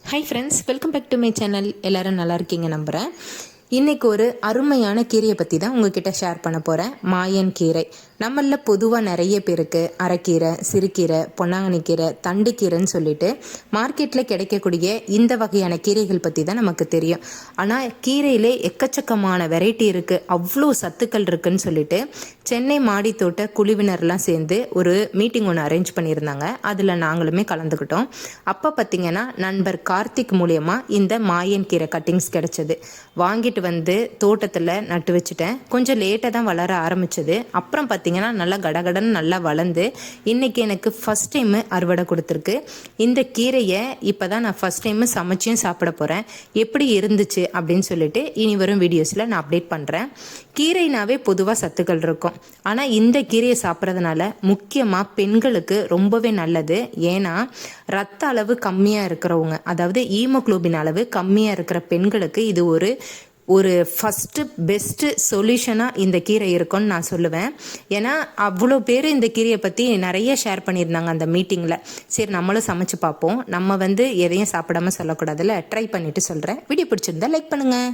Hi friends, welcome back to my channel. எல்லோரும் நல்லா இருக்கீங்க நம்புகிறேன். இன்றைக்கி ஒரு அருமையான கீரையை பற்றி தான் உங்ககிட்ட ஷேர் பண்ண போகிறேன். மாயன் கீரை. நம்மளில் பொதுவாக நிறைய பேருக்கு அரைக்கீரை, சிறுகீரை, பொன்னாங்கண்ணி கீரை, தண்டுக்கீரைன்னு சொல்லிட்டு மார்க்கெட்டில் கிடைக்கக்கூடிய இந்த வகையான கீரைகள் பற்றி தான் நமக்கு தெரியும். ஆனால் கீரையிலே எக்கச்சக்கமான வெரைட்டி இருக்குது, அவ்வளோ சத்துக்கள் இருக்குதுன்னு சொல்லிட்டு சென்னை மாடித்தோட்ட குழுவினர்லாம் சேர்ந்து ஒரு மீட்டிங் ஒன்று அரேஞ்ச் பண்ணியிருந்தாங்க. அதில் நாங்களுமே கலந்துக்கிட்டோம். அப்போ பார்த்திங்கன்னா நண்பர் கார்த்திக் மூலியமாக இந்த மாயன் கீரை கட்டிங்ஸ் கிடச்சிது. வாங்கிட்டு வந்து தோட்டத்தில் நட்டு வச்சுட்டேன். கொஞ்சம் லேட்டாக தான் வளர ஆரம்பிச்சது. அப்புறம் பார்த்திங்கன்னா நல்லா கடகடன்னு நல்லா வளர்ந்து இன்றைக்கி எனக்கு ஃபஸ்ட் டைமு அறுவடை கொடுத்துருக்கு. இந்த கீரையை இப்போ தான் நான் ஃபஸ்ட் டைமு சமைச்சியும் சாப்பிட போகிறேன். எப்படி இருந்துச்சு அப்படின்னு சொல்லிட்டு இனி வரும் வீடியோஸில் நான் அப்டேட் பண்ணுறேன். கீரைனாவே பொதுவாக சத்துக்கள் இருக்கும். ஆனால் இந்த கீரையை சாப்பிட்றதுனால முக்கியமாக பெண்களுக்கு ரொம்பவே நல்லது. ஏன்னா ரத்த அளவு கம்மியாக இருக்கிறவங்க, அதாவது ஈமோக்ளோபின் அளவு கம்மியாக இருக்கிற பெண்களுக்கு இது ஒரு ஃபஸ்ட்டு பெஸ்ட்டு சொல்யூஷனாக இந்த கீரை இருக்கும்னு நான் சொல்லுவேன். ஏன்னா அவ்வளோ பேர் இந்த கீரையை பற்றி நிறைய ஷேர் பண்ணியிருந்தாங்க அந்த மீட்டிங்கில். சரி, நம்மளும் சமைச்சு பார்ப்போம். நம்ம எதையும் சாப்பிடாமல் சொல்லக்கூடாதுல்ல. ட்ரை பண்ணிவிட்டு சொல்கிறேன். வீடியோ பிடிச்சிருந்தா லைக் பண்ணுங்கள்.